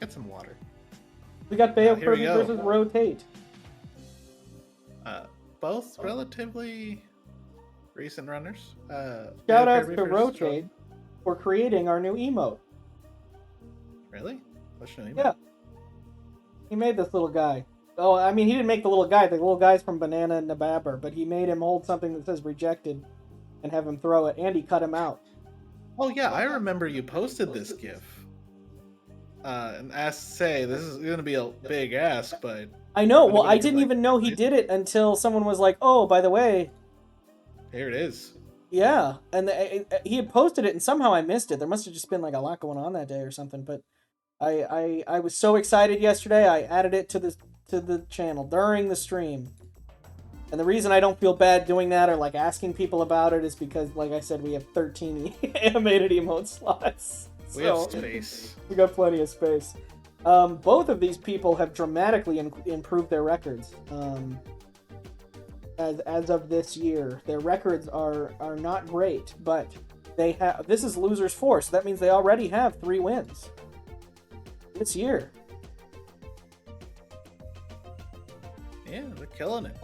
Get some water. We got Beokirby we go. versus ROT8. Both relatively recent runners. Shout outs Beokirby to versus ROT8 for creating our new emote. Really? What's your name? Yeah. He made this little guy. Oh, I mean, he didn't make the little guy. The little guy's from Banana and Nababber, but he made him hold something that says rejected and have him throw it, and he cut him out. Oh, yeah, I remember you posted this GIF. And say, this is going to be a big ask, but... I know. Well, I didn't even know he did it until someone was like, oh, by the way... Here it is. Yeah, and he had posted it, and somehow I missed it. There must have just been like a lot going on that day or something, but I was so excited yesterday, I added it to the channel during the stream. And the reason I don't feel bad doing that or like asking people about it is because, like I said, we have 13 animated emote slots. We have space. We got plenty of space. Both of these people have dramatically improved their records. As of this year, their records are not great, but they have. This is losers 4, so that means they already have 3 wins this year. Yeah, they're killing it.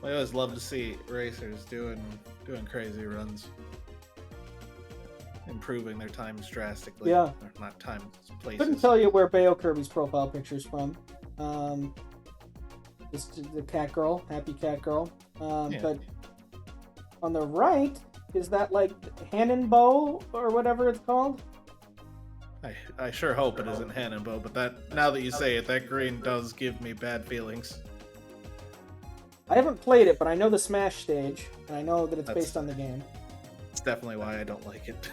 I always love to see racers doing crazy runs, improving their times drastically. Yeah, or not times, places. Couldn't tell you where Beokirby's profile picture's from. This is the cat girl, happy cat girl. Yeah. But on the right, is that like Hannonbow or whatever it's called? I sure hope it isn't Hannonbow, but that, now that you say it, that green does give me bad feelings. I haven't played it, but I know the Smash stage, and I know that it's based on the game. It's definitely why I don't like it.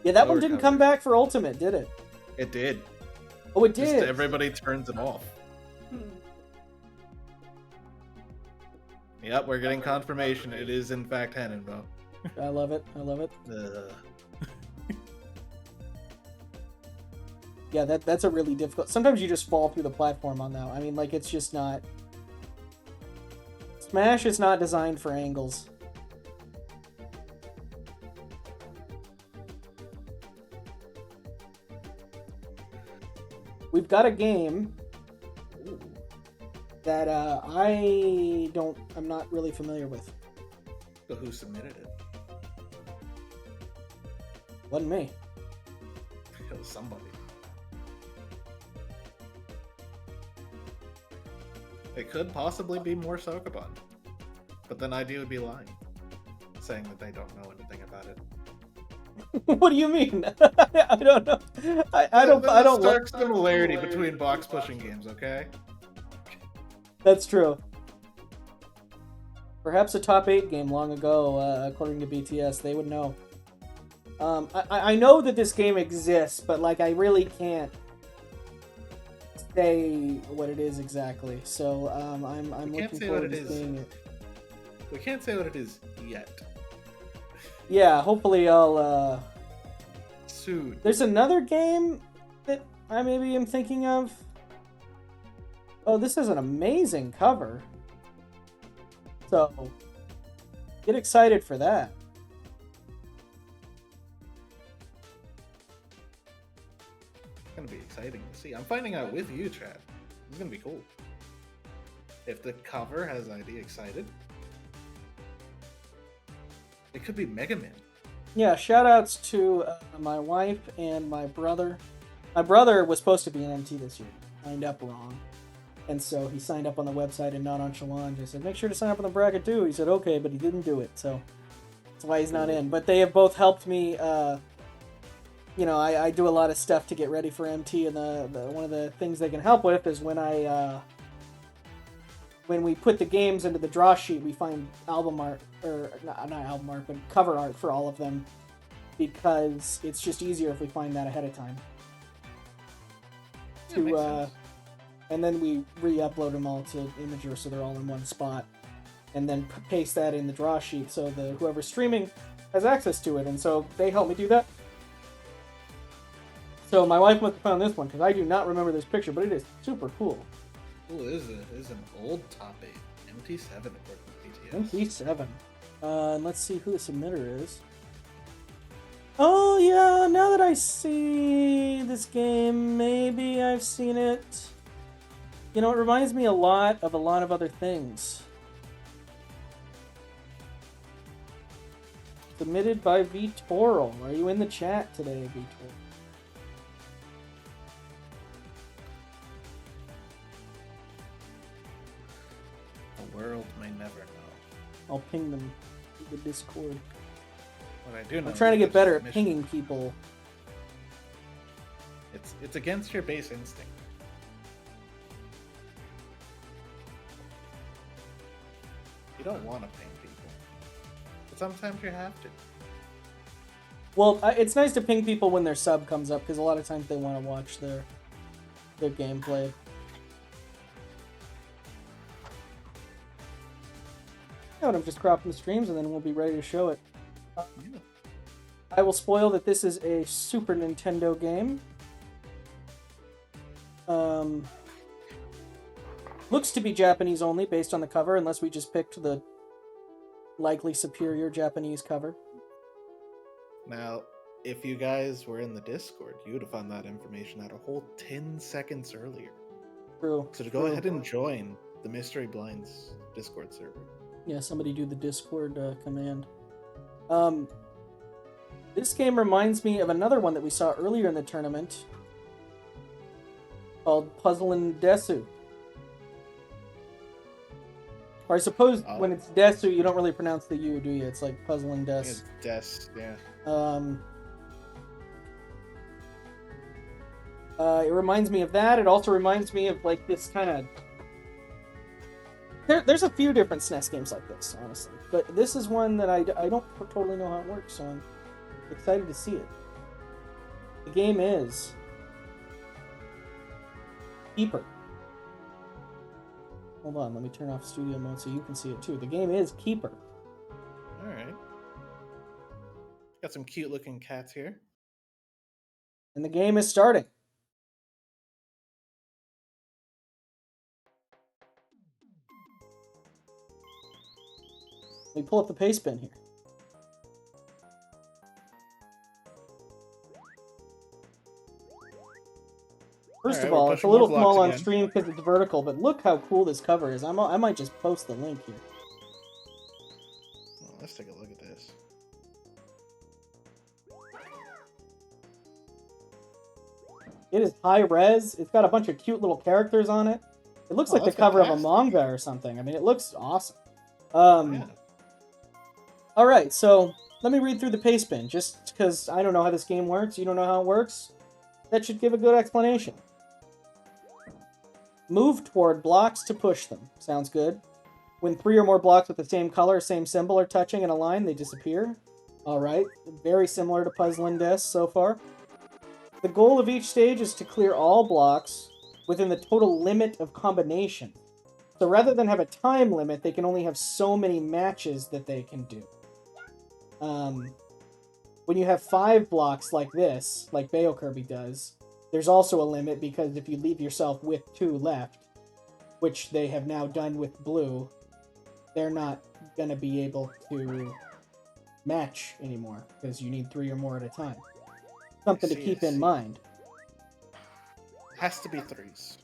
Yeah, that one didn't come back for Ultimate, did it? It did. Oh, it did? Just everybody turns it off. Yep, we're getting confirmation. It is, in fact, Hannonbow. I love it. I love it. Yeah, that's a really difficult... Sometimes you just fall through the platform on that. I mean, like, it's just not... Smash is not designed for angles. We've got a game that I'm not really familiar with. So who submitted it? Wasn't me. It was somebody. It could possibly be more Sokoban, but then ID would be lying, saying that they don't know anything about it. What do you mean? I don't know. I don't. Stark similarity between box pushing games. Okay. That's true. Perhaps a top 8 game long ago, according to BTS, they would know. I know that this game exists, but like I really can't say what it is exactly. So I'm looking forward to seeing it. We can't say what it is yet. Yeah, hopefully I'll soon. There's another game that I maybe am thinking of. Oh, this is an amazing cover. So get excited for that. It's gonna be exciting to see. I'm finding out with you, Chad. It's gonna be cool. If the cover has ID excited, it could be Mega Man. Yeah, shoutouts to my wife and my brother. My brother was supposed to be an MT this year. Signed up wrong. And so he signed up on the website and not on Shalon. Just said, make sure to sign up on the bracket too. He said, okay, but he didn't do it. So that's why he's not in. But they have both helped me. You know, I do a lot of stuff to get ready for MT. And one of the things they can help with is when we put the games into the draw sheet, we find album art, or not album art, but cover art for all of them, because it's just easier if we find that ahead of time. And then we re-upload them all to Imager so they're all in one spot, and then paste that in the draw sheet so whoever's streaming has access to it, and so they help me do that. So my wife must have found this one, because I do not remember this picture, but it is super cool. Ooh, it is an old top 8. MT7 according to BTS. MT7. And let's see who the submitter is. Oh yeah, now that I see this game, maybe I've seen it. You know, it reminds me a lot of other things. Submitted by Vitoral. Are you in the chat today, Vitoral? The world may never know. I'll ping them through the Discord. What I do know. I'm trying to get better at mission. pinging people. It's against your base instinct. You don't want to ping people, but sometimes you have to. Well, it's nice to ping people when their sub comes up, because a lot of times they want to watch their gameplay. Yeah, I'm just cropping the streams, and then we'll be ready to show it. Yeah. I will spoil that this is a Super Nintendo game. Looks to be Japanese only based on the cover, unless we just picked the likely superior Japanese cover. Now, if you guys were in the Discord, you would have found that information out a whole 10 seconds earlier. True. So to go ahead and join the Mystery Blinds Discord server. Yeah, somebody do the Discord command. This game reminds me of another one that we saw earlier in the tournament called Puzzlin' Desu. Or I suppose when it's Desu, you don't really pronounce the U, do you? It's like Puzzlin' Des. It's Des, yeah. It reminds me of that. It also reminds me of like this kind of... There's a few different SNES games like this, honestly. But this is one that I don't totally know how it works, so I'm excited to see it. The game is Keeper. Hold on, let me turn off studio mode so you can see it too. The game is Keeper. Alright. Got some cute looking cats here. And the game is starting. Let me pull up the paste bin here. First of all, it's a little small on stream because it's vertical, but look how cool this cover is. I might just post the link here. Oh, let's take a look at this. It is high res. It's got a bunch of cute little characters on it. It looks like the cover of a manga or something. I mean, it looks awesome. Yeah. All right, so let me read through the paste bin, just because I don't know how this game works. You don't know how it works? That should give a good explanation. Move toward blocks to push them. Sounds good. When 3 or more blocks with the same color, same symbol are touching in a line, they disappear. Alright, very similar to Puzzlin' Des so far. The goal of each stage is to clear all blocks within the total limit of combinations. So rather than have a time limit, they can only have so many matches that they can do. When you have 5 blocks like this, like Beokirby does, there's also a limit because if you leave yourself with 2 left, which they have now done with blue, they're not going to be able to match anymore because you need 3 or more at a time. Something to keep in mind. Has to be 3s.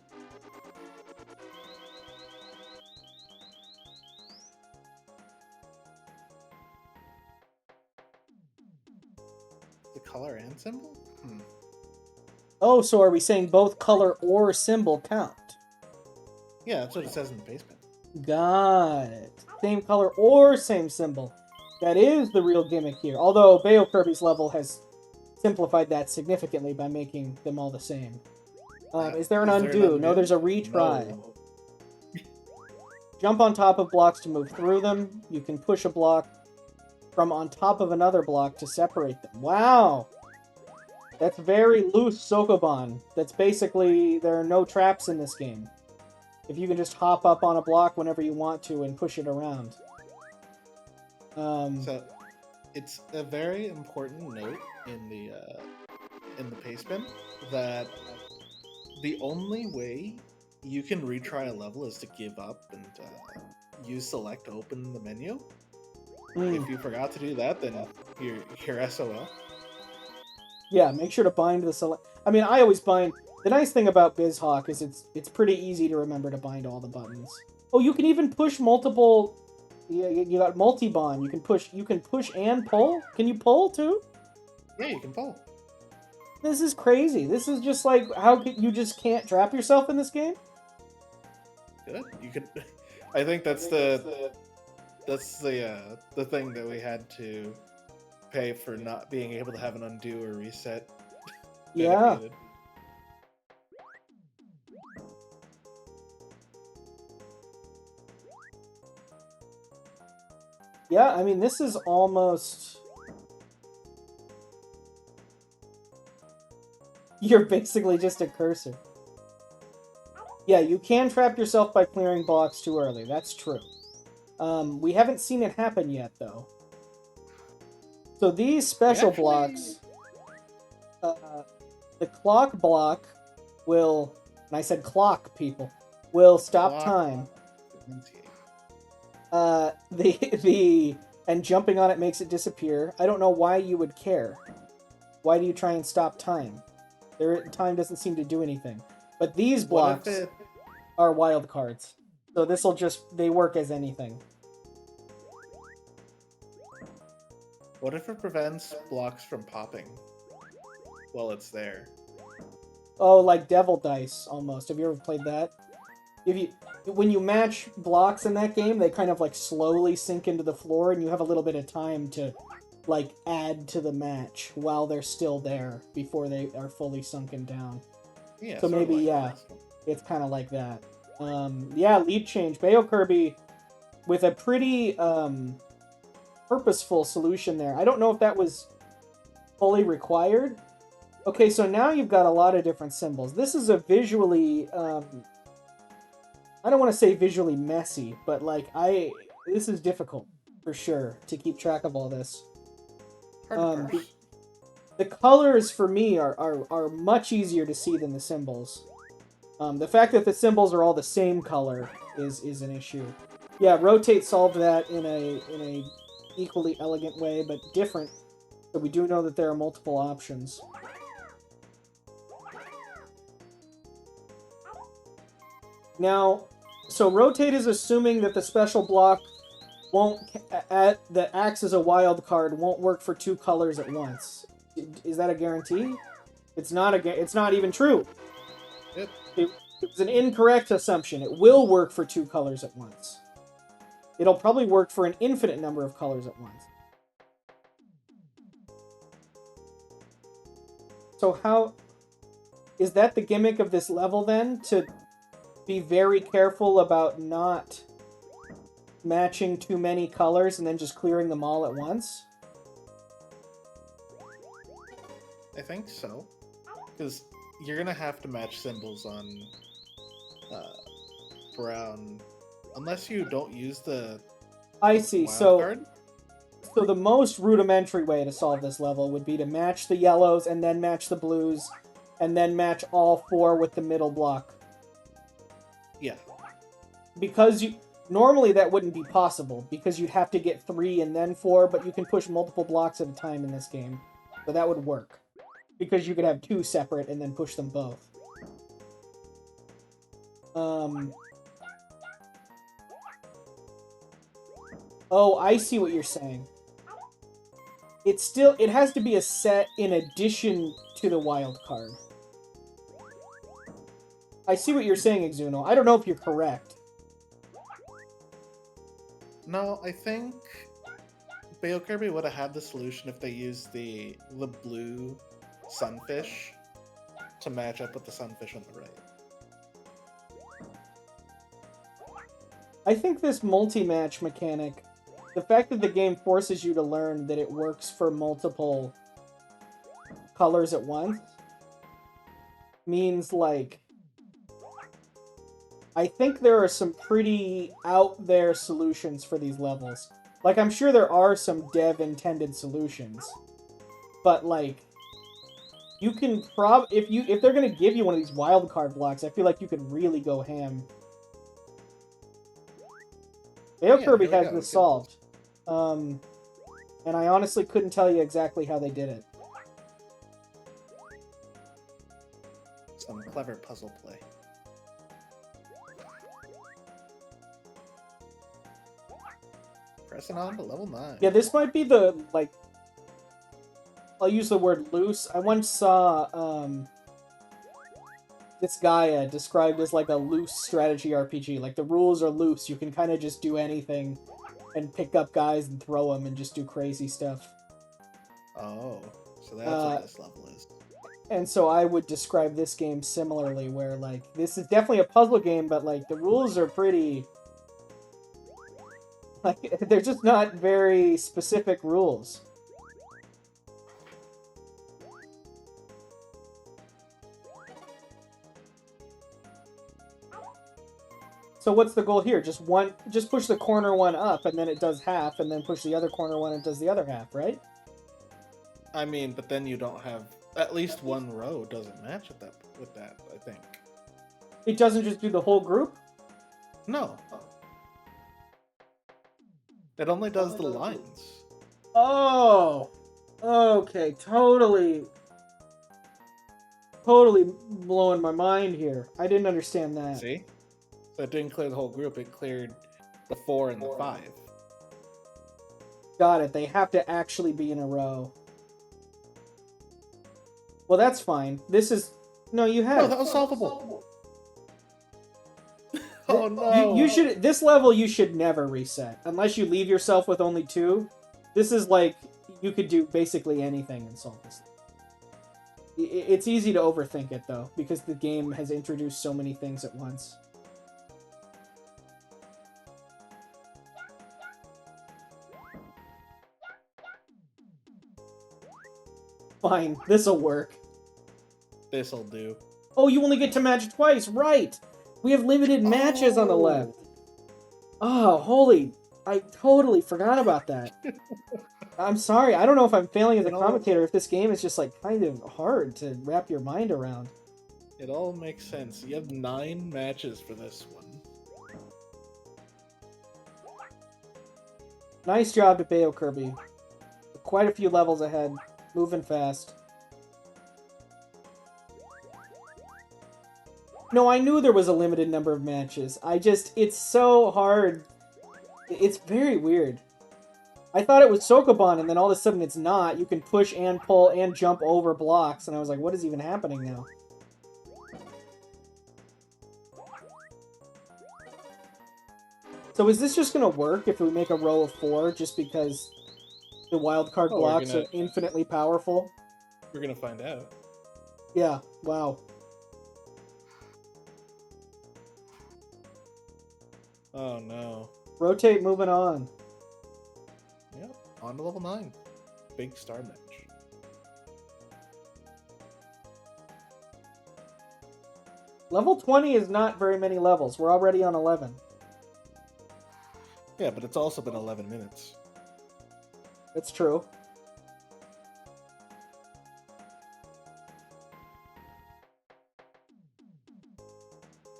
The color and symbol? Oh, so are we saying both color or symbol count? Yeah, that's what it says in the basement. Got it. Same color or same symbol. That is the real gimmick here. Although Beokirby's level has simplified that significantly by making them all the same. Is there an undo? No, there's a retry. No. Jump on top of blocks to move through them. You can push a block from on top of another block to separate them. Wow! That's very loose Sokoban. That's basically, there are no traps in this game. If you can just hop up on a block whenever you want to and push it around. So, it's a very important note in the paste bin that the only way you can retry a level is to give up and use select to open the menu. If you forgot to do that, then you're SOL. Yeah, make sure to bind the select. I mean, I always bind. The nice thing about BizHawk is it's pretty easy to remember to bind all the buttons. Oh, you can even push multiple. Yeah, you got multi-bond. You can push. You can push and pull. Can you pull too? Yeah, you can pull. This is crazy. This is just like how you just can't trap yourself in this game. Good. You could. I think that's the thing that we had to pay for not being able to have an undo or reset. Yeah. Dedicated. Yeah, I mean, this is almost... You're basically just a cursor. Yeah, you can trap yourself by clearing blocks too early. That's true. We haven't seen it happen yet, though. So these special blocks... the clock block will... And I said clock, people. Will stop time. And jumping on it makes it disappear. I don't know why you would care. Why do you try and stop time? Time doesn't seem to do anything. But these blocks are wild cards. So this'll just... They work as anything. What if it prevents blocks from popping while it's there? Oh, like Devil Dice, almost. Have you ever played that? When you match blocks in that game, they kind of like slowly sink into the floor, and you have a little bit of time to like add to the match while they're still there before they are fully sunken down. Yeah. So maybe it's kind of like that. Yeah, lead change. Beokirby with a pretty purposeful solution there. I don't know if that was fully required. Okay, so now you've got a lot of different symbols. This is a visually, I don't want to say visually messy, but like this is difficult for sure to keep track of all this. The colors for me are much easier to see than the symbols. The fact that the symbols are all the same color is an issue. Yeah, ROT8 solved that in a equally elegant way, but different. So we do know that there are multiple options. Now, so ROT8 is assuming that the special block that acts as a wild card won't work for two colors at once. Is that a guarantee? It's not it's not even true. Yep. It was an incorrect assumption. It will work for two colors at once. It'll probably work for an infinite number of colors at once. So how... Is that the gimmick of this level, then? To be very careful about not matching too many colors and then just clearing them all at once? I think so. Because you're going to have to match symbols on brown... Unless you don't use the I see. card. So the most rudimentary way to solve this level would be to match the yellows and then match the blues and then match all four with the middle block. Yeah. Because normally that wouldn't be possible because you'd have to get 3 and then 4, but you can push multiple blocks at a time in this game. So that would work. Because you could have 2 separate and then push them both. Oh, I see what you're saying. It has to be a set in addition to the wild card. I see what you're saying, Exuno. I don't know if you're correct. No, I think Beokirby would have had the solution if they used the blue sunfish to match up with the sunfish on the right. I think this multi-match mechanic, the fact that the game forces you to learn that it works for multiple colors at once, means, like, I think there are some pretty out-there solutions for these levels. Like, I'm sure there are some dev-intended solutions, but, like, you can if they're gonna give you one of these wildcard blocks, I feel like you could really go ham. Beokirby has this solved. And I honestly couldn't tell you exactly how they did it. some clever puzzle play. Pressing on to level 9. Yeah, this might be the, like... I'll use the word loose. I once saw, this guy described as like a loose strategy RPG. Like, the rules are loose. You can kind of just do anything and pick up guys and throw them and just do crazy stuff. Oh, so that's what this level is. And so I would describe this game similarly, where, like, this is definitely a puzzle game, but, like, the rules are pretty... Like, they're just not very specific rules. So what's the goal here? Just push the corner one up, and then it does half, and then push the other corner one and it does the other half, right? I mean, but then you don't have... At least one row doesn't match with that, I think. It doesn't just do the whole group? No. It only does the lines. Oh! Okay, totally blowing my mind here. I didn't understand that. See? So it didn't clear the whole group, it cleared the 4 and the 5. Got it, they have to actually be in a row. Well, that's fine. This is... No, you have... No, that was solvable. Oh, no. You should... This level, you should never reset. Unless you leave yourself with only 2. This is like... You could do basically anything and solve this. It's easy to overthink it, though, because the game has introduced so many things at once. Fine, this'll work. This'll do. Oh, you only get to match twice, right! We have limited matches on the left. Oh, holy... I totally forgot about that. I'm sorry, I don't know if I'm failing as a commentator, if this game is just, like, kind of hard to wrap your mind around. It all makes sense. You have 9 matches for this one. Nice job to Beokirby. Quite a few levels ahead. Moving fast. No, I knew there was a limited number of matches. It's so hard. It's very weird. I thought it was Sokoban, and then all of a sudden it's not. You can push and pull and jump over blocks, and I was like, what is even happening now? So is this just going to work if we make a row of 4, just because the wildcard blocks are infinitely powerful? We're going to find out. Yeah, wow. Oh, no. ROT8 moving on. Yep, on to level 9. Big star match. Level 20 is not very many levels. We're already on 11. Yeah, but it's also been 11 minutes. It's true.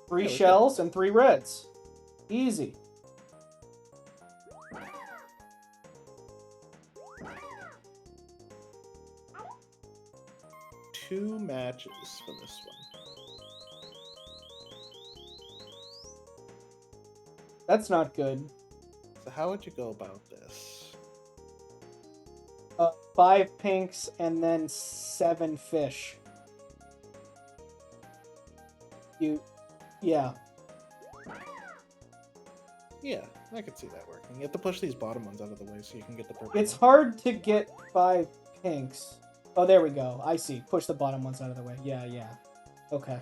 Three shells and 3 reds. Easy. Two matches for this one. That's not good. So how would you go about this? 5 pinks and then 7 fish. Yeah. Yeah, I could see that working. You have to push these bottom ones out of the way so you can get the purple. It's hard to get 5 pinks. Oh, there we go. I see. Push the bottom ones out of the way. Yeah. Okay.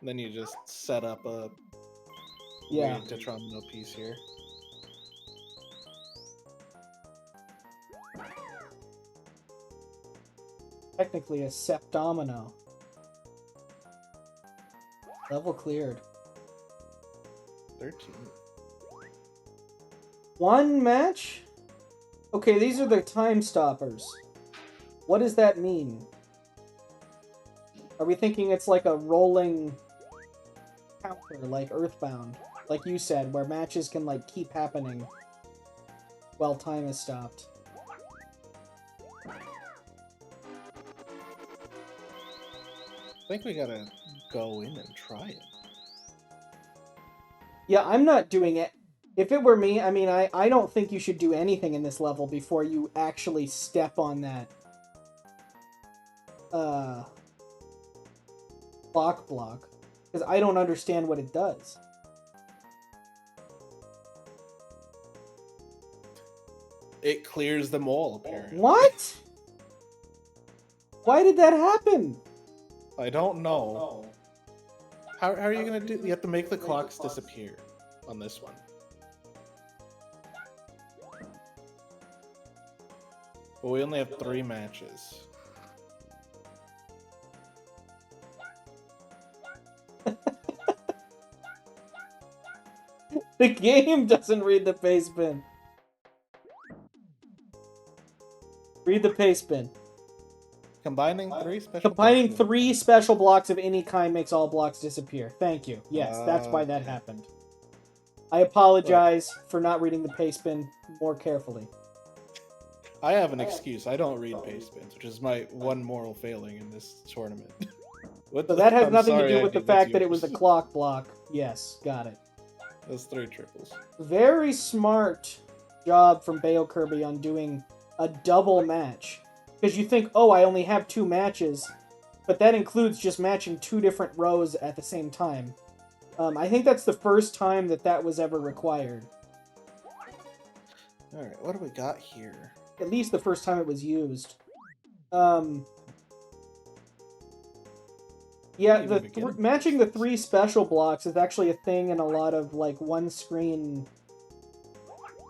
Then you just set up a weird Tetromino piece here. Technically a septomino. Level cleared. 13. 1 match? Okay, these are the time stoppers. What does that mean? Are we thinking it's like a rolling counter, like Earthbound? Like you said, where matches can like keep happening while time is stopped. I think we gotta go in and try it. Yeah, I'm not doing it. If it were me, I mean, I don't think you should do anything in this level before you actually step on that block. Because I don't understand what it does. It clears them all, apparently. What? Why did that happen? I don't know. How are you gonna do? You have to make the clocks disappear on this one. But we only have 3 matches. The game doesn't read the pace bin. Read the pace bin. Combining 3 special blocks of any kind makes all blocks disappear. Thank you. Yes, that's why that happened. I apologize for not reading the pace bin more carefully. I have an excuse. I don't read pace bins, which is my one moral failing in this tournament. So that has nothing to do with the fact that it was a clock block. Yes, got it. Those 3 triples. Very smart job from Beokirby on doing a double match. Because you think, oh, I only have 2 matches, but that includes just matching 2 different rows at the same time. I think that's the first time that was ever required. Alright, what do we got here? At least the first time it was used. Yeah, matching the 3 special blocks is actually a thing in a lot of like one-screen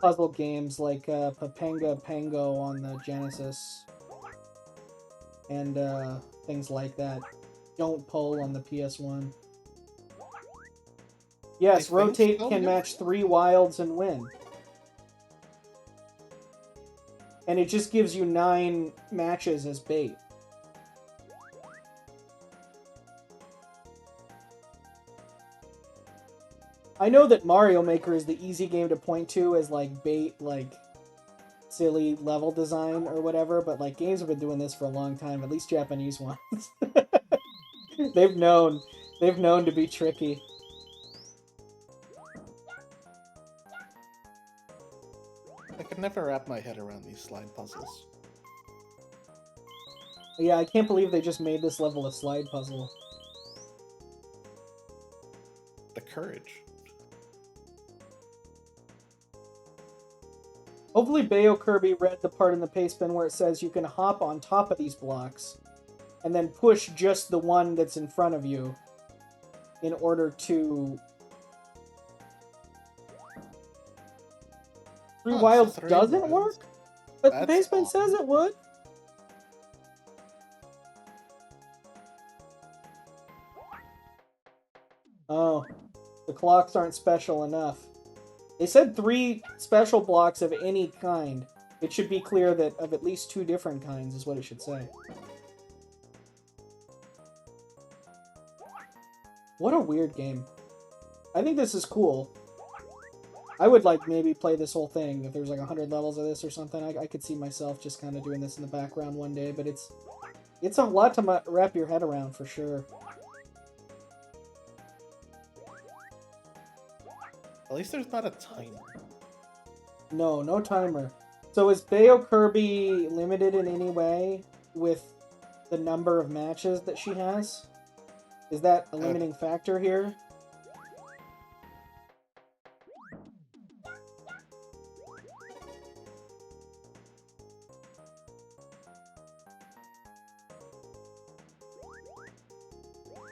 puzzle games, like Papanga Pango on the Genesis, and things like that. Don't Pull on the PS1. Yes, ROT8 can match 3 wilds and win. And it just gives you 9 matches as bait. I know that Mario Maker is the easy game to point to as like bait, like silly level design or whatever, but like games have been doing this for a long time, at least Japanese ones. They've known to be tricky. I could never wrap my head around these slide puzzles. Yeah, I can't believe they just made this level a slide puzzle. The courage. Hopefully Beokirby read the part in the pace bin where it says you can hop on top of these blocks and then push just the one that's in front of you in order to... 3 wilds doesn't work? But the pace bin says it would. Oh, the clocks aren't special enough. They said 3 special blocks of any kind. It should be clear that of at least 2 different kinds is what it should say. What a weird game. I think this is cool. I would like maybe play this whole thing. If there's like 100 levels of this or something, I could see myself just kind of doing this in the background one day, but it's a lot to wrap your head around for sure. At least there's not a timer. No, no timer. So is Beokirby limited in any way with the number of matches that she has? Is that a limiting factor here?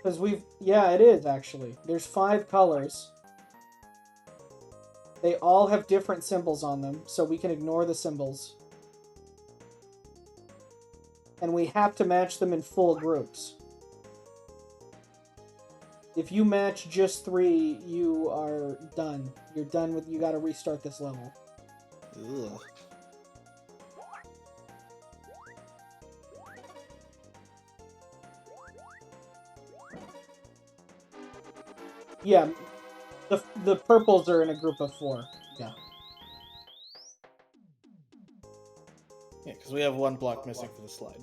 Because yeah, it is actually. There's 5 colors. They all have different symbols on them, so we can ignore the symbols. And we have to match them in full groups. If you match just 3, you are done. You're done with... You gotta restart this level. Ugh. Yeah, the purples are in a group of 4. Yeah. Yeah, because we have 1 block missing for the slide.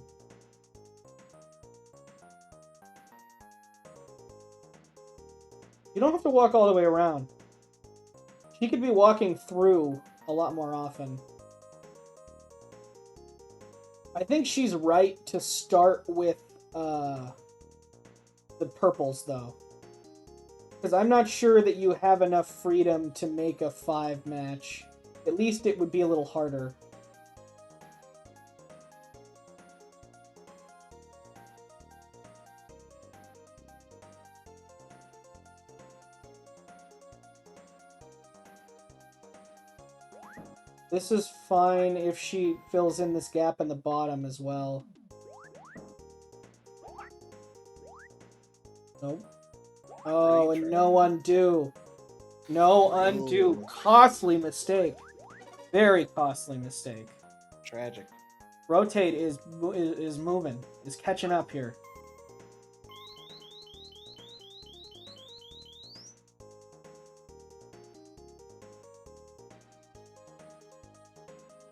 You don't have to walk all the way around. She could be walking through a lot more often. I think she's right to start with the purples, though. Because I'm not sure that you have enough freedom to make a 5 match. At least it would be a little harder. This is fine if she fills in this gap in the bottom as well. Nope. Oh, and no undo. No undo. Ooh. Costly mistake. Very costly mistake. Tragic. ROT8 is moving. Is catching up here.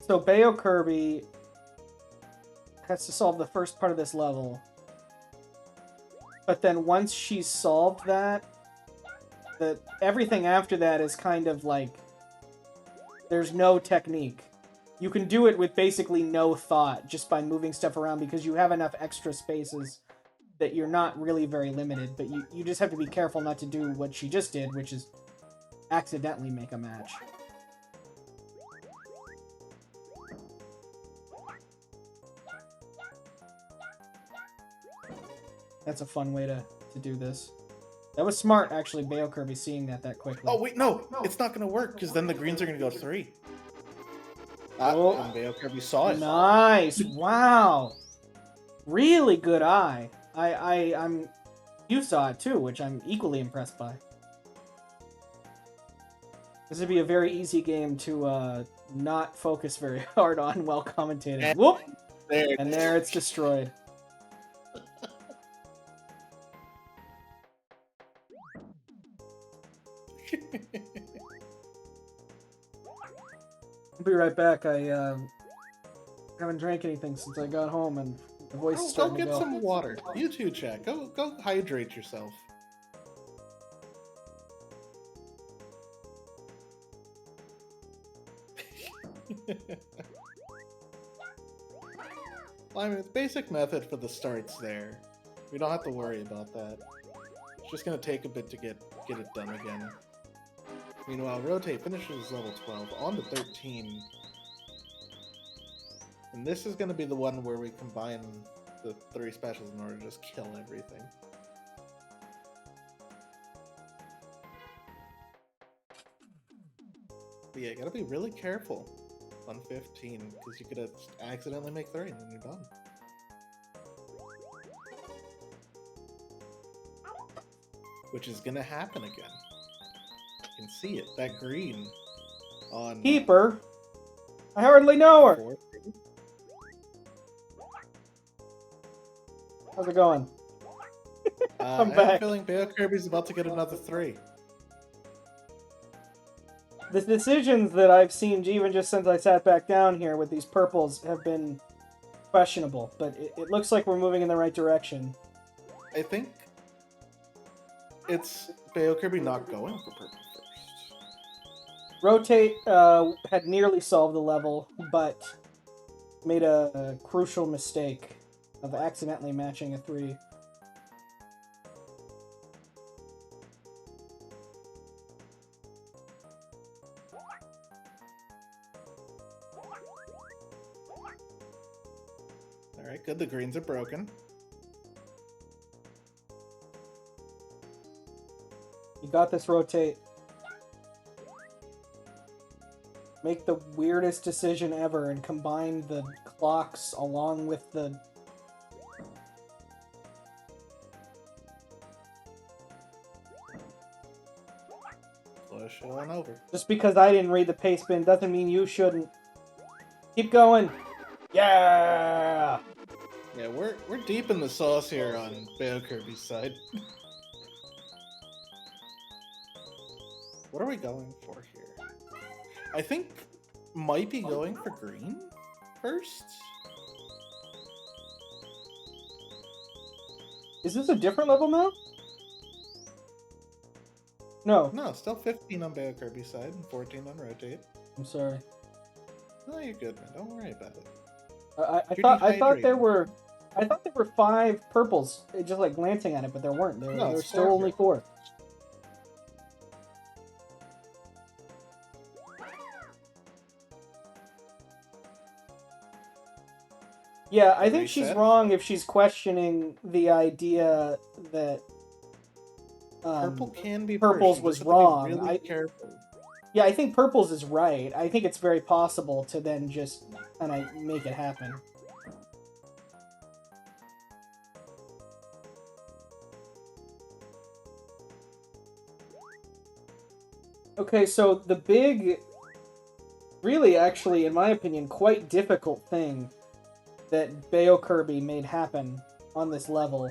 So Beokirby has to solve the first part of this level. But then once she's solved that, everything after that is kind of like, there's no technique. You can do it with basically no thought, just by moving stuff around, because you have enough extra spaces that you're not really very limited. But you just have to be careful not to do what she just did, which is accidentally make a match. That's a fun way to do this. That was smart, actually, Beokirby seeing that quickly. Oh, wait, no. It's not going to work, because then the greens are going to go 3. Oh. And Beokirby saw it. Nice! Wow! Really good eye. I'm... You saw it, too, which I'm equally impressed by. This would be a very easy game to not focus very hard on while commentating. And Whoop! there It's destroyed. I'll be right back. I haven't drank anything since I got home, and the voice is starting to go. Go get some water. You too, Chad. Go hydrate yourself. Well, I mean, the basic method for the start's there. We don't have to worry about that. It's just gonna take a bit to get it done again. Meanwhile, ROT8 finishes level 12, on to 13. And this is going to be the one where we combine the 3 specials in order to just kill everything. But yeah, you gotta be really careful on 15, because you could accidentally make 3 and then you're done. Which is gonna happen again. You can see it, that green on Keeper? I hardly know her. 4. How's it going? I'm back. I have a feeling Beokirby's about to get another 3. The decisions that I've seen, even just since I sat back down here with these purples, have been questionable, but it looks like we're moving in the right direction. I think it's Beokirby not going for purple first. ROT8 had nearly solved the level, but made a crucial mistake of accidentally matching a 3. Alright, good. The greens are broken. You got this, ROT8. Make the weirdest decision ever and combine the clocks along with the... Push it on over. Just because I didn't read the pace bin doesn't mean you shouldn't. Keep going. Yeah! Yeah, we're deep in the sauce here on Beokirby's side. What are we going for here? I think might be going for green first. Is this a different level now? No, No, still 15 on Beokirby's side and 14 on ROT8. I'm sorry. No, you're good, man. Don't worry about it. I You're thought there dehydrated. were 5 purples, just like glancing at it, but there weren't. There No, were it's still 4 only 4. Yeah, I think she's Reset? wrong if she's questioning the idea that Purple can be purples first. You was just have to be wrong. really careful. Yeah, I think purples is right. I think it's very possible to then just kind of make it happen. Okay, so the big, really actually, in my opinion, quite difficult thing that Beokirby made happen on this level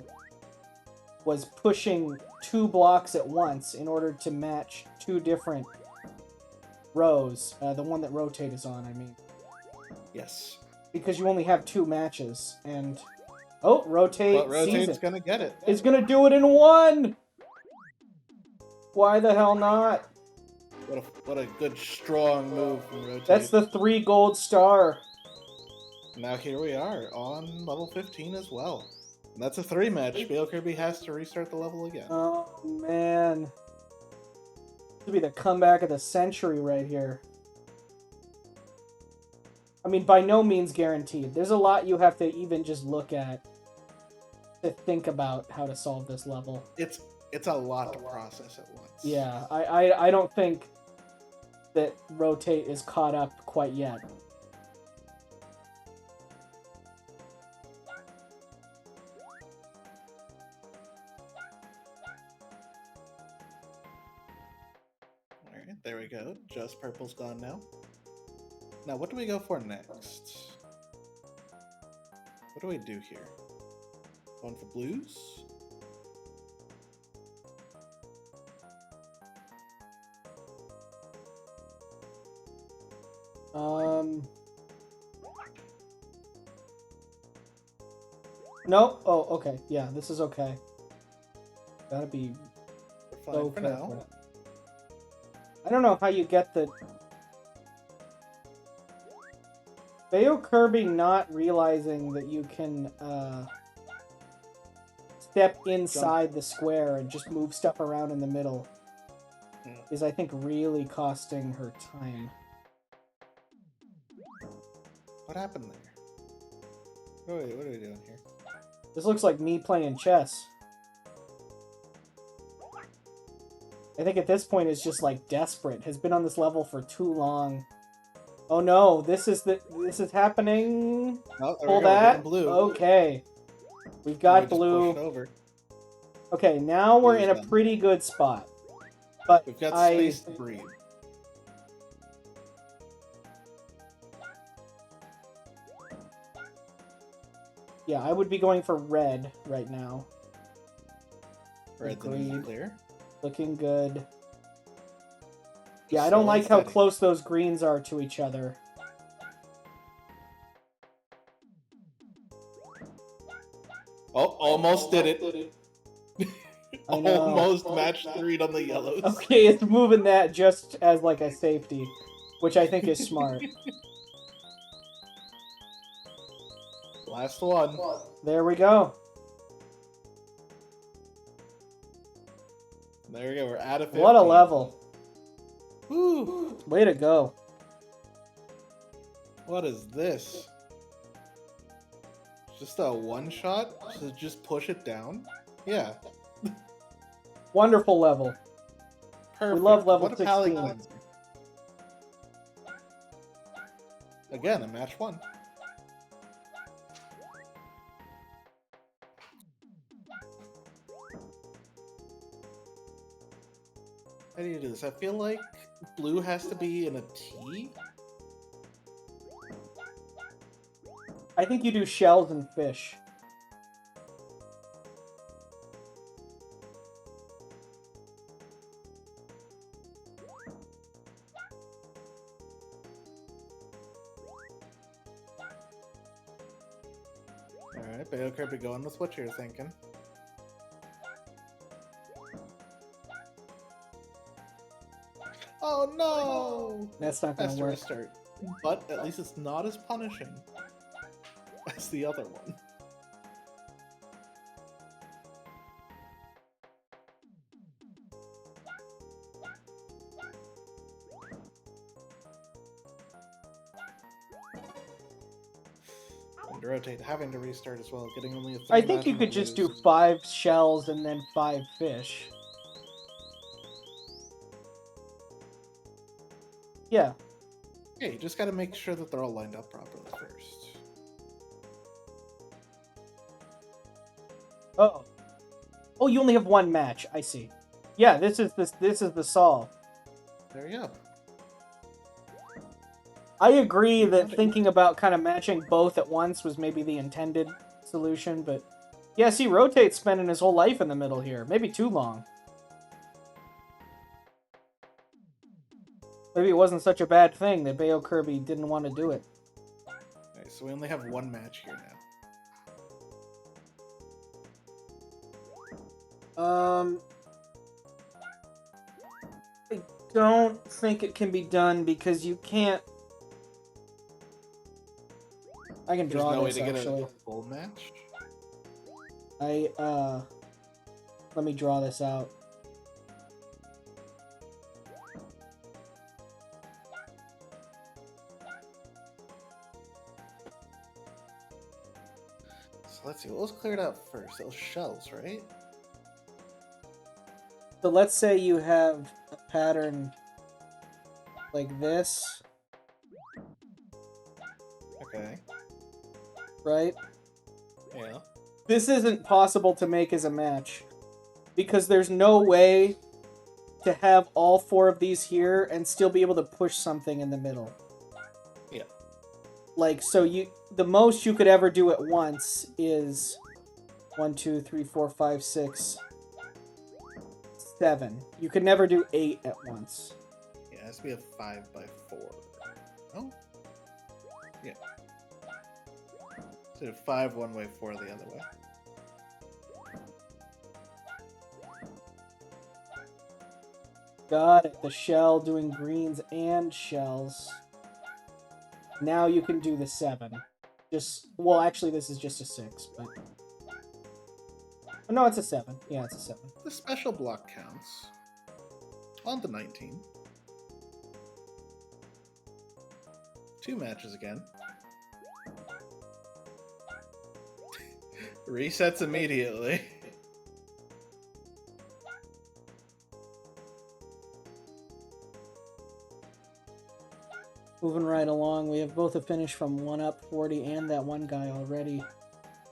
was pushing 2 blocks at once in order to match 2 different rows. The one that ROT8 is on, I mean. Yes. Because you only have 2 matches, and... Oh, ROT8 But sees ROT8's it. gonna get it. It's gonna do it in 1! Why the hell not? What a good, strong move from ROT8. That's the 3 gold star. Now here we are, on level 15 as well. And that's a 3 match. Beokirby has to restart the level again. Oh, man. This will be the comeback of the century right here. I mean, by no means guaranteed. There's a lot you have to even just look at to think about how to solve this level. It's a lot to process at once. Yeah, I don't think that ROT8 is caught up quite yet. Alright, there we go. Just purple's gone now. Now, what do we go for next? What do we do here? Going for blues? No? Oh, okay. Yeah, this is okay. Gotta be We're fine so for careful. now. I don't know how you get the... Beokirby not realizing that you can step inside the square and just move stuff around in the middle is, I think, really costing her time. What happened there? What are we doing here? This looks like me playing chess. I think at this point it's just like desperate. Has been on this level for too long. Oh no, this is happening. Oh, there Pull we go, that. blue. Okay. We've We got just blue. pushed over. Okay, now we're in a Blue's done. pretty good spot. But We've got space to breathe. Yeah, I would be going for red right now. Red Agreed. clear. Looking good. Yeah, I Slow don't like and how steady. close those greens are to each other. Oh, almost did it. I know. Almost matched 3 on the yellows. Okay, it's moving that just as like a safety, which I think is smart. Last one. There we go. There we go. We're out of 15. What a level. Woo. Way to go. What is this? Just a one shot? So just push it down? Yeah. Wonderful level. Perfect. love level What a palate 16. cleanser. Again, a match 1. How do you do this? I feel like blue has to be in a T. I think you do shells and fish. Alright, Beokirby going with what you're thinking. Oh no! That's not gonna Has to work. restart. But at least it's not as punishing as the other one. And rotate, having to restart as well, getting only a 3 I think you match could on just blues. do 5 shells and then 5 fish. Yeah. Yeah, you just gotta make sure that they're all lined up properly first. Oh. Oh, you only have 1 match. I see. Yeah, this is the solve. There you go. I agree that thinking about kind of matching both at once was maybe the intended solution, but yeah, see, ROT8's spending his whole life in the middle here. Maybe too long. Maybe it wasn't such a bad thing that Beokirby didn't want to do it. Alright, so we only have 1 match here now. I don't think it can be done because you can't. I can There's draw no way this to get actually. a full match? Let me draw this out. So let's see, what was cleared out first? Those shells, right? So let's say you have a pattern like this, Okay. right? Yeah. This isn't possible to make as a match because there's no way to have all 4 of these here and still be able to push something in the middle. Yeah. Like, so the most you could ever do at once is 1, 2, 3, 4, 5, 6, 7. You could never do 8 at once. Yeah, it has to be a 5x4. Oh? Yeah. So 5 one way, 4 the other way. Got it. The shell doing greens and shells. Now you can do the 7. Well, actually, this is just a 6, but... Oh, no, it's a 7. Yeah, it's a 7. The special block counts. On to 19. 2 matches again. Resets immediately. Moving right along, we have both a finish from 1 up 40 and that one guy already.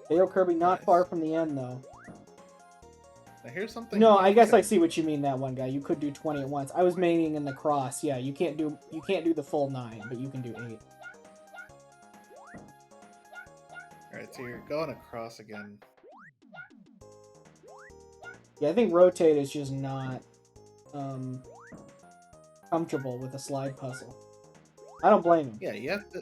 Beokirby not Nice. far from the end, though. Now here's something. No, I guess I see what you mean, that one guy. You could do 20 at once. I was meaning in the cross. Yeah, you can't do the full 9, but you can do 8. Alright, so you're going across again. Yeah, I think ROT8 is just not comfortable with a slide puzzle. I don't blame him. Yeah, you have to...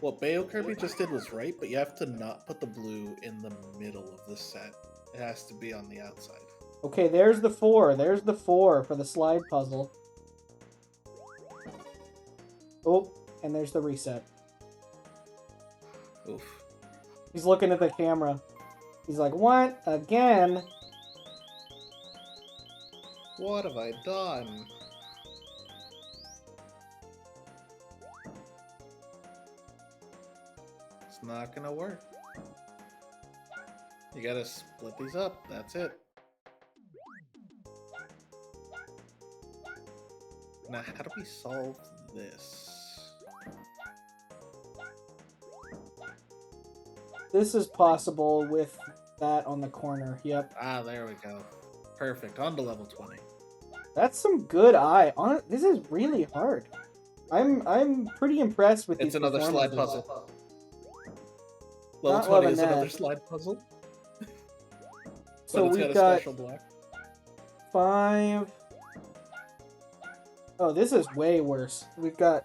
What Beokirby just did was right, but you have to not put the blue in the middle of the set. It has to be on the outside. Okay, there's the 4. There's the 4 for the slide puzzle. Oh, and there's the reset. Oof. He's looking at the camera. He's like, what? Again? What have I done? It's not gonna work. You gotta split these up, that's it. Now, how do we solve this? This is possible with that on the corner. Yep. Ah, there we go. Perfect. On to level 20. That's some good eye. This is really hard. I'm pretty impressed with these It's another slide performances. puzzle. Level Not 20 loving is another that. slide puzzle. So But it's we've got got a special block. 5. Oh, this is way worse. We've got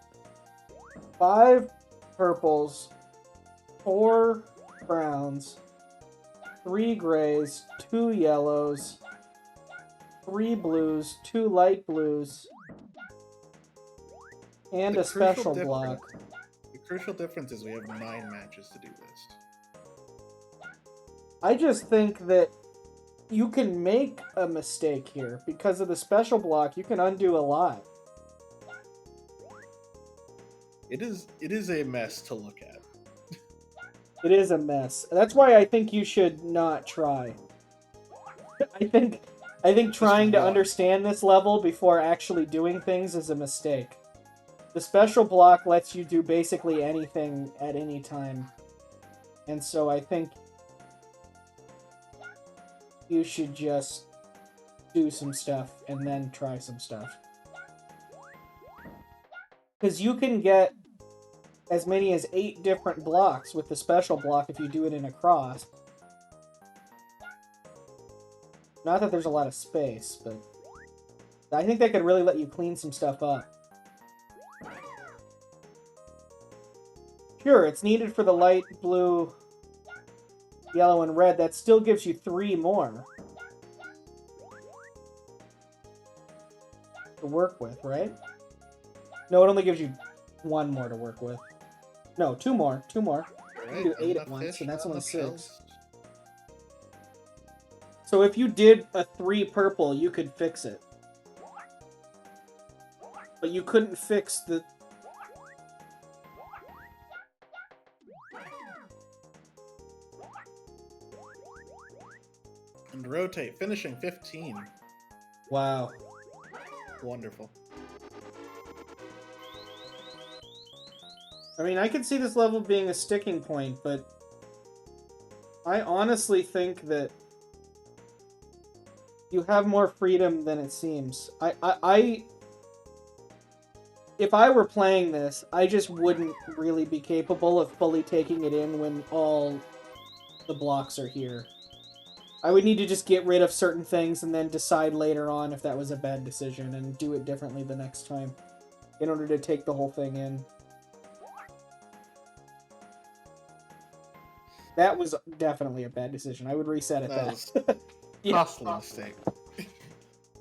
5 purples, 4 browns, 3 grays, 2 yellows, 3 blues, 2 light blues, And The a crucial special difference- block. The crucial difference is we have 9 matches to do this. I just think that you can make a mistake here. Because of the special block, you can undo a lot. It is a mess to look at. It is a mess. That's why I think you should not try. I think trying to one. understand this level before actually doing things is a mistake. The special block lets you do basically anything at any time. And so I think you should just do some stuff and then try some stuff. Because you can get as many as 8 different blocks with the special block if you do it in a cross. Not that there's a lot of space, but I think that could really let you clean some stuff up. Sure, it's needed for the light blue, yellow, and red. That still gives you 3 more to work with, right? No, it only gives you 1 more to work with. No, 2 more. 2 more. You can do 8 at once, and that's only 6. So if you did a 3 purple, you could fix it. But you couldn't fix the... And rotate, finishing 15. Wow. Wonderful. I mean, I could see this level being a sticking point, but I honestly think that you have more freedom than it seems. If I were playing this, I just wouldn't really be capable of fully taking it in when all the blocks are here. I would need to just get rid of certain things and then decide later on if that was a bad decision and do it differently the next time in order to take the whole thing in. That was definitely a bad decision. I would reset it That was costly mistake.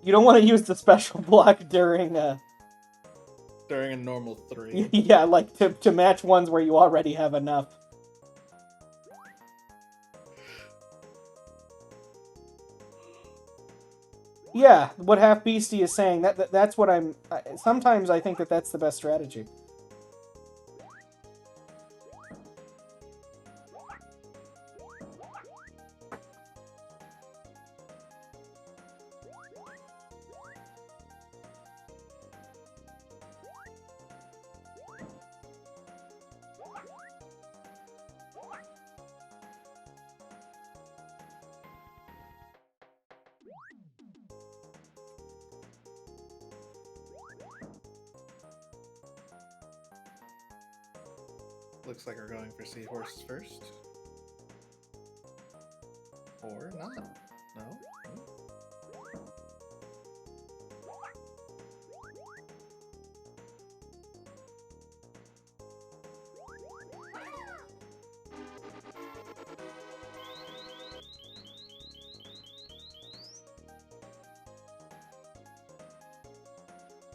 You don't want to use the special block during a normal 3. Yeah, like to match ones where you already have enough. Yeah, what Half Beastie is saying, that's what I'm... Sometimes I think that that's the best strategy. Looks like we're going for seahorses first. Or not. No?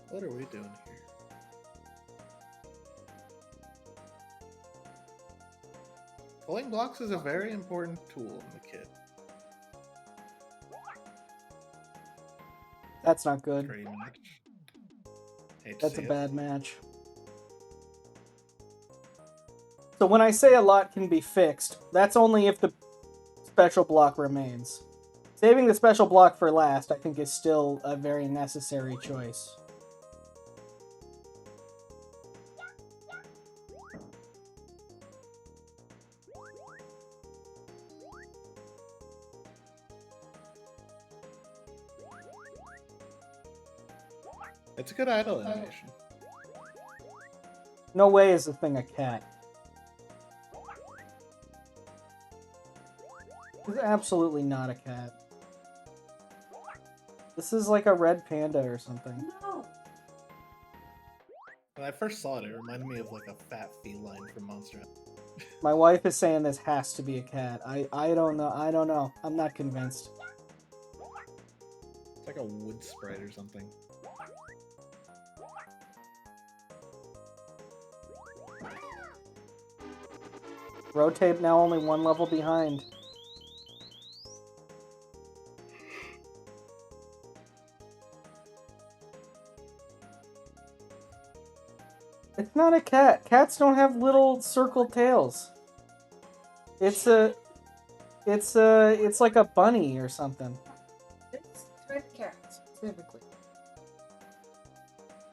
What are we doing here? Pulling blocks is a very important tool in the kit. That's not good. Pretty much. That's a bad match. So when I say a lot can be fixed, that's only if the special block remains. Saving the special block for last, I think, is still a very necessary choice. It's a good idle animation. No way is the thing a cat. It's absolutely not a cat. This is like a red panda or something. No. When I first saw it, it reminded me of like a fat feline from Monster Hunter. My wife is saying this has to be a cat. I don't know. I don't know. I'm not convinced. It's like a wood sprite or something. ROT8 now only one level behind. It's not a cat. Cats don't have little circle tails. It's like a bunny or something. It's red cat, specifically.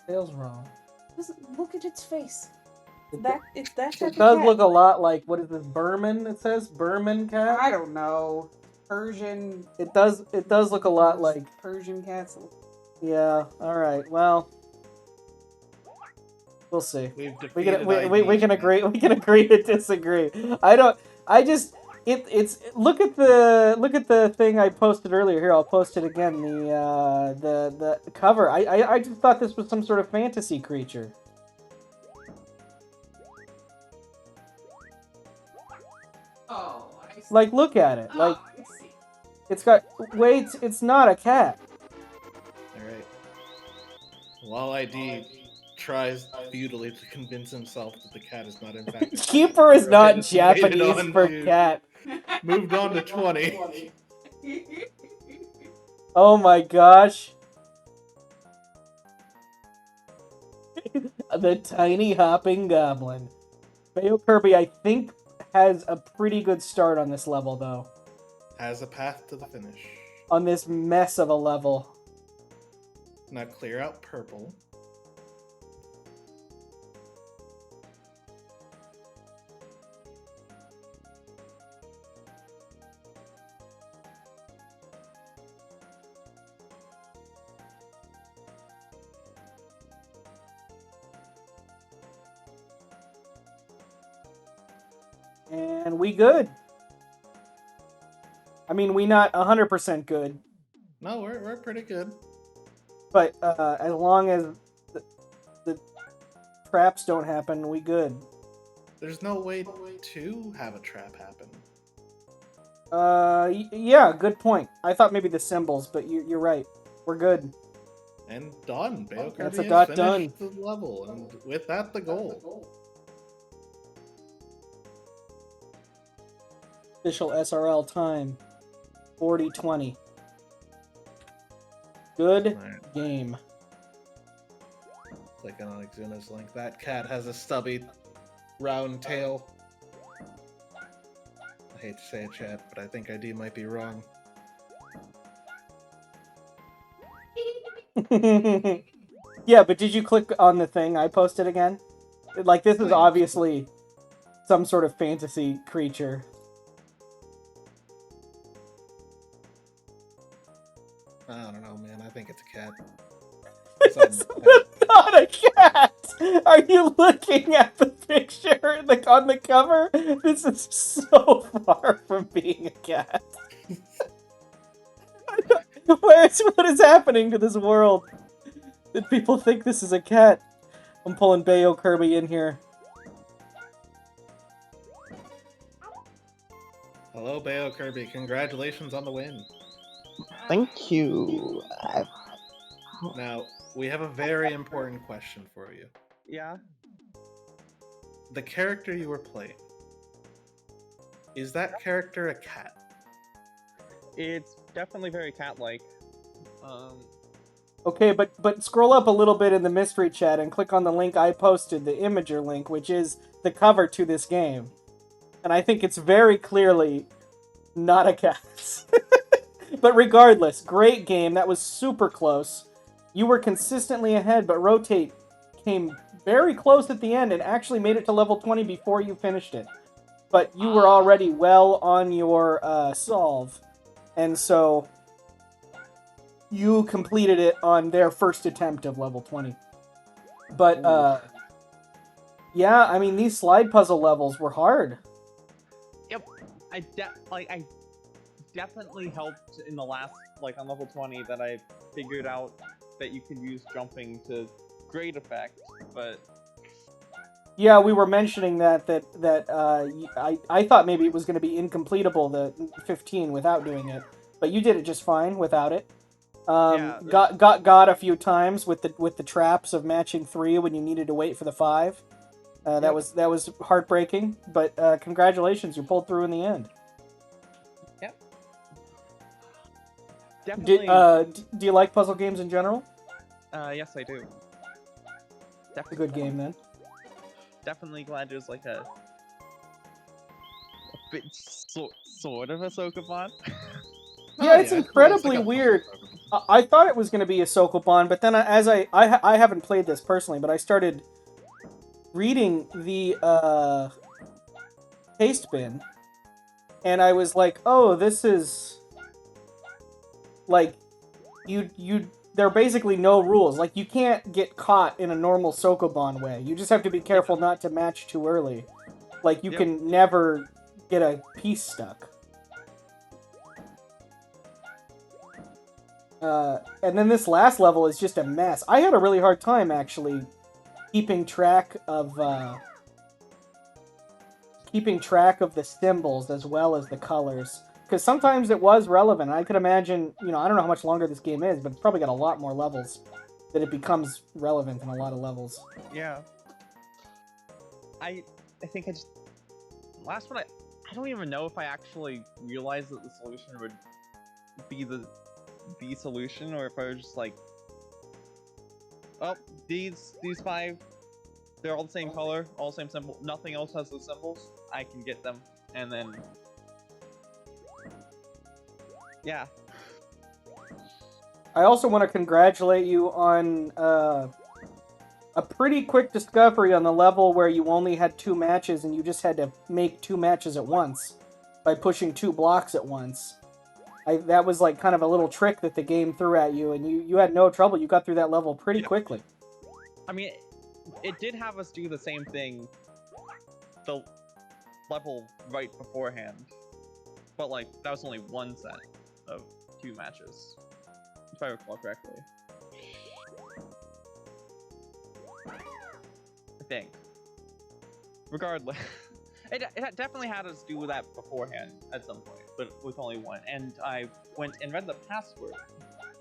Tail's wrong. Look at its face. It's that type It of does cat. look a lot like, what is this, Burman? It says Burman cat. I don't know. Persian. It does look a lot like. Persian cats. Yeah. All right. Well, we'll see. We've We can defeated agree. We can agree to disagree. It's look at the thing I posted earlier. Here, I'll post it again. The cover. I just thought this was some sort of fantasy creature. Oh, I see. Like, look at it. Like, I see. it's got weights. It's not a cat. Alright. While ID tries futilely to convince himself that the cat is not in fact a cat, Keeper is not Rotated made it Japanese on for to- cat. Moved on to 20. Oh my gosh. The tiny hopping goblin. Beokirby, I think, has a pretty good start on this level, though. Has a path to the finish. On this mess of a level. Now clear out purple. And we good. I mean, we not 100% good, No, we're pretty good. but as long as the traps don't happen, we good. There's no way to have a trap happen. Yeah, good point. I thought maybe the symbols, but you're right. We're good. And done. Beokirby That's has a dot finished done. the level, and with that, the goal. Official SRL time. 40-20. Good Alright, game. clicking on Exuna's link. That cat has a stubby, round tail. I hate to say it, chat, but I think ID might be wrong. Yeah, but did you click on the thing I posted again? Like, this is obviously some sort of fantasy creature. I don't know, man. I think it's a cat. It's not a cat! Are you looking at the picture on the cover? This is so far from being a cat. What is happening to this world? That people think this is a cat. I'm pulling Beokirby in here. Hello, Beokirby. Congratulations on the win. Thank you. Now, we have a very important question for you. Yeah. The character you were playing, is that character a cat? It's definitely very cat-like. Okay, but scroll up a little bit in the mystery chat and click on the link I posted, the Imager link, which is the cover to this game. And I think it's very clearly not a cat. But regardless, great game. That was super close. You were consistently ahead, but ROT8 came very close at the end and actually made it to level 20 before you finished it. But you were already well on your solve. And so you completed it on their first attempt of level 20. But, yeah, I mean, these slide puzzle levels were hard. Yep. I definitely helped in the last, on level 20, that I figured out that you could use jumping to great effect, but... Yeah, we were mentioning I thought maybe it was going to be incompletable, the 15, without doing it. But you did it just fine without it. Yeah, got a few times with the traps of matching 3 when you needed to wait for the 5. That was heartbreaking, but congratulations, you pulled through in the end. Yep. Do, Definitely. do you like puzzle games in general? Yes, I do. It's a good game then. Definitely glad there's like a bit sort of a Sokobon. Yeah, it's like incredibly a puzzle weird. Pokemon. I thought it was going to be a Sokobon, but then as I haven't played this personally, but I started reading the paste bin, and I was like, oh, this is like you. There are basically no rules. Like you can't get caught in a normal Sokobon way. You just have to be careful not to match too early. Like you Yep. can never get a piece stuck. And then this last level is just a mess. I had a really hard time actually keeping track of the symbols as well as the colors, because sometimes it was relevant. I could imagine, I don't know how much longer this game is, but it's probably got a lot more levels that it becomes relevant in a lot of levels. Yeah. I think I just last one I don't even know if I actually realized that the solution would be the solution, or if I was just like, oh, these 5, they're all the same color, all the same symbol, nothing else has those symbols, I can get them, and then yeah. I also want to congratulate you on a pretty quick discovery on the level where you only had 2 matches and you just had to make 2 matches at once by pushing 2 blocks at once. That was like kind of a little trick that the game threw at you, and you had no trouble. You got through that level pretty quickly. I mean, it did have us do the same thing the level right beforehand, but like that was only one set of 2 matches, if I recall correctly. I think. Regardless, it definitely had us do that beforehand at some point, but with only one. And I went and read the password,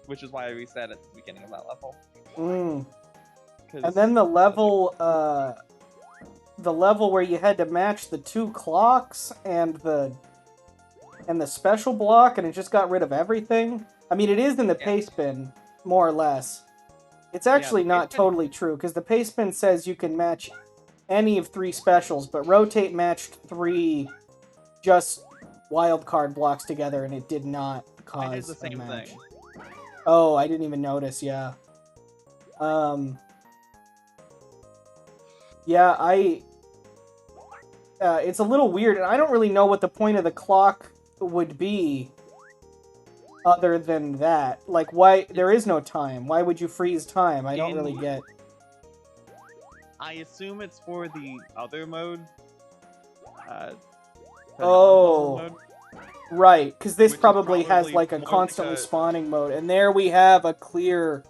which is why I reset at the beginning of that level. And then the level where you had to match the 2 clocks and the special block, and it just got rid of everything. I mean, it is in the paste bin, more or less. It's actually not totally true, because the paste bin says you can match any of 3 specials, but ROT8 matched 3 just wildcard blocks together, and it did not cause I did the same a match. thing. Oh, I didn't even notice, yeah. Yeah, it's a little weird, and I don't really know what the point of the clock would be other than that. Like, why? There is no time. Why would you freeze time? I don't really get. I assume it's for the other mode. Oh, mode, right, because this probably has probably like a constantly spawning mode, and there we have a clear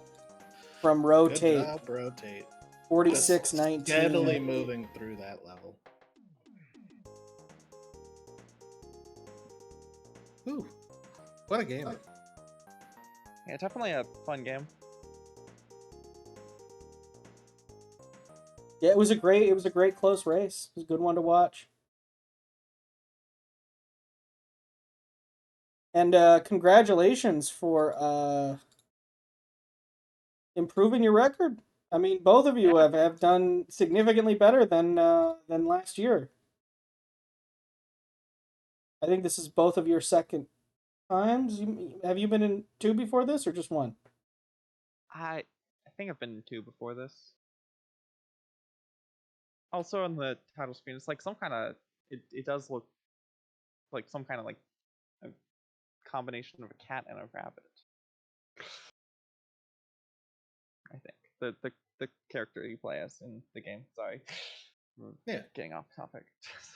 from ROT8. Good job, ROT8. 4619. Steadily moving through that level. Ooh, what a game! Yeah, definitely a fun game. Yeah, it was a great close race. It was a good one to watch. And congratulations for improving your record. I mean, both of you have done significantly better than last year. I think this is both of your second times. Have you been in 2 before this, or just 1? I think I've been in 2 before this. Also on the title screen, it's like some kind of it does look like some kind of like a combination of a cat and a rabbit. I think the character you play as in the game. Sorry, Yeah, getting off topic.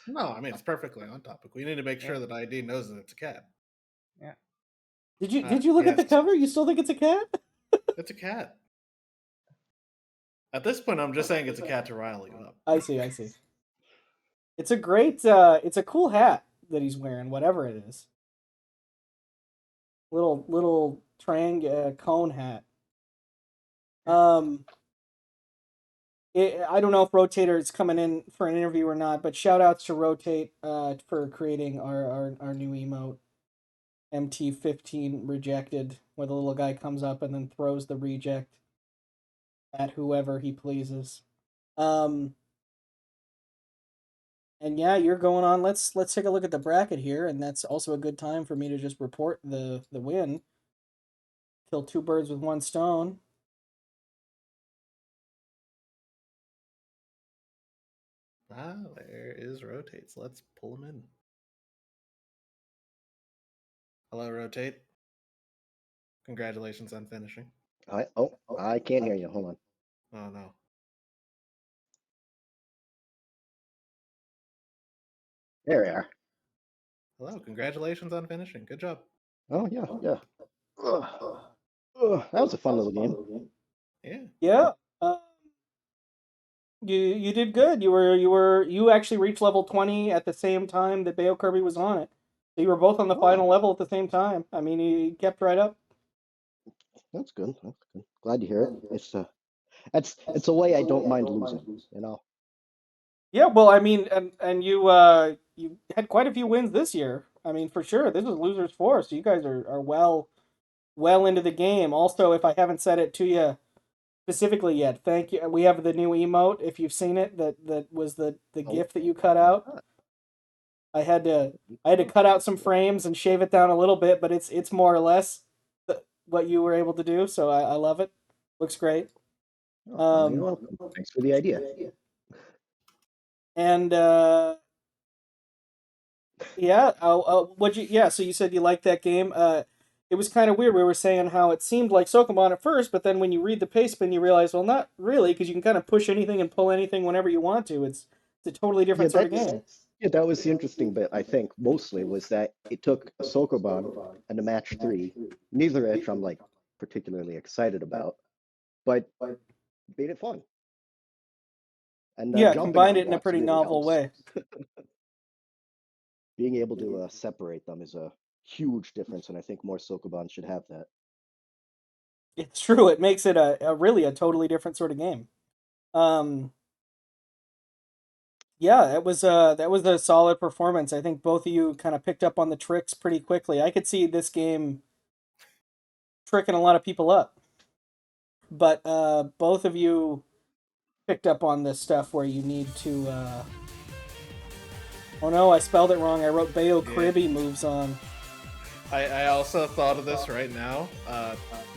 No, I mean it's perfectly on topic. We need to make sure that ID knows that it's a cat. Yeah. Did you look at the cover? You still think it's a cat? It's a cat. At this point, I'm just saying it's a cat to rile you up. I see. It's a great, it's a cool hat that he's wearing, whatever it is. Little cone hat. I don't know if ROT8 is coming in for an interview or not, but shout outs to ROT8 for creating our new emote. MT15 rejected, where the little guy comes up and then throws the reject at whoever he pleases. And yeah, you're going on. Let's take a look at the bracket here, and that's also a good time for me to just report the win. Kill two birds with one stone. There is ROT8. So let's pull him in. Hello, ROT8. Congratulations on finishing. I can't hear you. Hold on. Oh no. There we are. Hello, congratulations on finishing. Good job. Oh yeah. Ugh. That was a fun little game. Yeah. Yeah. You did good. You actually reached level 20 at the same time that Beokirby was on it. So you were both on the final level at the same time. I mean, you kept right up. That's good. Glad to hear it. It's a way I don't mind losing. You know. Yeah, well, I mean, and you had quite a few wins this year. I mean, for sure, this was losers 4, so you guys are well into the game. Also, if I haven't said it to you specifically yet, thank you. We have the new emote. If you've seen it, that was the GIF that you cut out. I had to cut out some frames and shave it down a little bit, but it's more or less what you were able to do. So I love it. Looks great. You're welcome. Thanks for the idea. And yeah, so you said you liked that game. It was kind of weird. We were saying how it seemed like Sokomon at first, but then when you read the pace spin, you realize, well, not really, because you can kind of push anything and pull anything whenever you want to. It's a totally different sort of game. Yeah, that was the interesting bit, I think, mostly, was that it took a Sokoban and a match 3, neither of which I'm, like, particularly excited about, but made it fun. And yeah, combined it in a pretty really novel way. Being able to separate them is a huge difference, and I think more Sokoban should have that. It's true. It makes it a really totally different sort of game. Yeah, that was a solid performance. I think both of you kind of picked up on the tricks pretty quickly. I could see this game tricking a lot of people up, but both of you picked up on this stuff where you need to. Oh no, I spelled it wrong. I wrote Beokirby moves on. I also thought of this right now.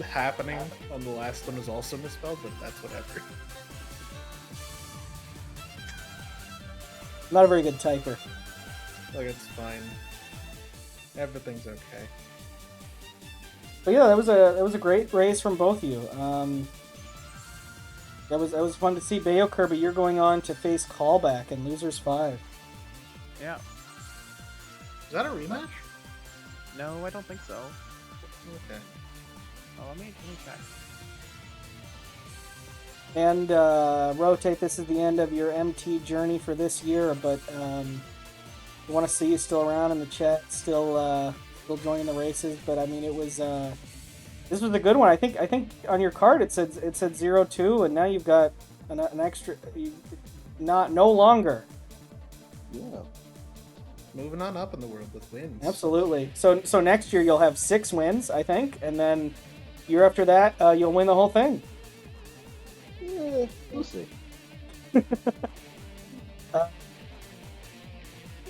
Happening on the last one was also misspelled, but that's whatever. Not a very good typer. Like, it's fine. Everything's okay. But yeah, that was a great race from both of you. That was fun to see. Beokirby, you're going on to face Callback in Losers 5. Yeah. Is that a rematch? No, I don't think so. Okay. Oh, let me check. And ROT8, this is the end of your MT journey for this year, but we want to see you still around in the chat, still joining the races. But I mean, it was this was a good one. I think on your card it said 0-2, and now you've got an extra. No longer. Yeah. Moving on up in the world with wins. Absolutely. So next year you'll have 6 wins, I think, and then year after that you'll win the whole thing. Yeah, we'll see.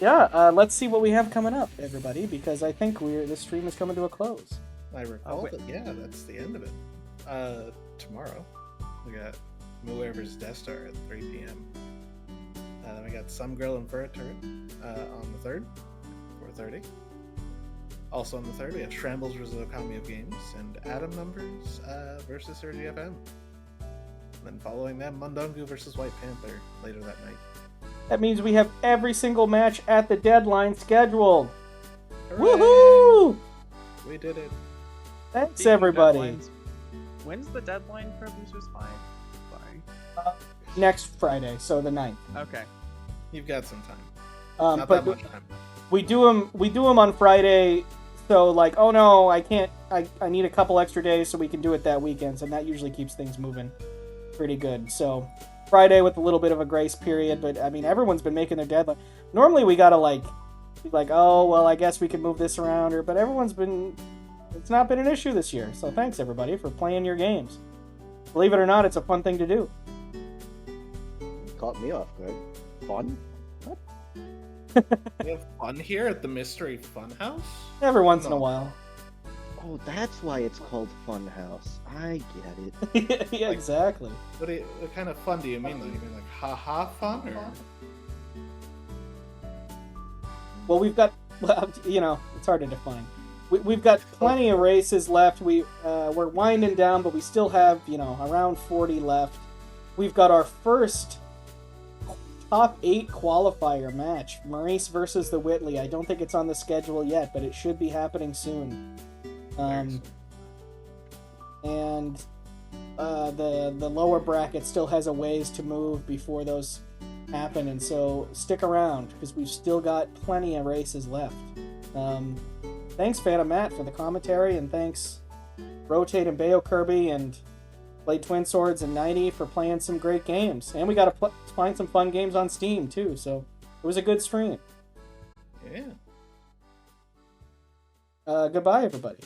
Let's see what we have coming up, everybody, because I think this stream is coming to a close. I recall that, yeah, that's the end of it. Tomorrow, we got Muir vs. Death Star at 3 p.m. Then we got Some Girl and Fur Turret on the 3rd, 4:30. Also on the 3rd, we have Shrambles vs. Okami of Games and Atom Numbers versus Sergi FM. And then following them, Mundungu versus White Panther later that night. That means we have every single match at the deadline scheduled. Hooray! Woohoo! We did it. Thanks, Speaking of everybody. deadlines, when's the deadline for Losers 5? Sorry. Next Friday, so the 9th. Okay. You've got some time. Not But that much time. we do them on Friday. So like, oh no, I can't. I need a couple extra days so we can do it that weekend. So that usually keeps things moving pretty good. So Friday with a little bit of a grace period, but I mean everyone's been making their deadline. Normally we gotta be like, oh well, I guess we can move this around, but it's not been an issue this year. So thanks everybody for playing your games. Believe it or not, it's a fun thing to do. Caught me off guard. Fun? We have fun here at the Mystery Funhouse? Every once in a No. while. Oh, that's why it's called Funhouse. I get it. Yeah, exactly. What kind of fun do you mean? Though? You mean like ha-ha fun? Or... Well, we've got, it's hard to define. We've got plenty of races left. We're winding down, but we still have, around 40 left. We've got our first top 8 qualifier match, Maurice versus the Whitley. I don't think it's on the schedule yet, but it should be happening soon. And the lower bracket still has a ways to move before those happen, and so stick around because we've still got plenty of races left. Thanks Phantom Matt for the commentary, and thanks ROT8 and Beokirby and Played Twin Swords and 90 for playing some great games. And we got to find some fun games on Steam too, so it was a good stream. Yeah. Goodbye everybody.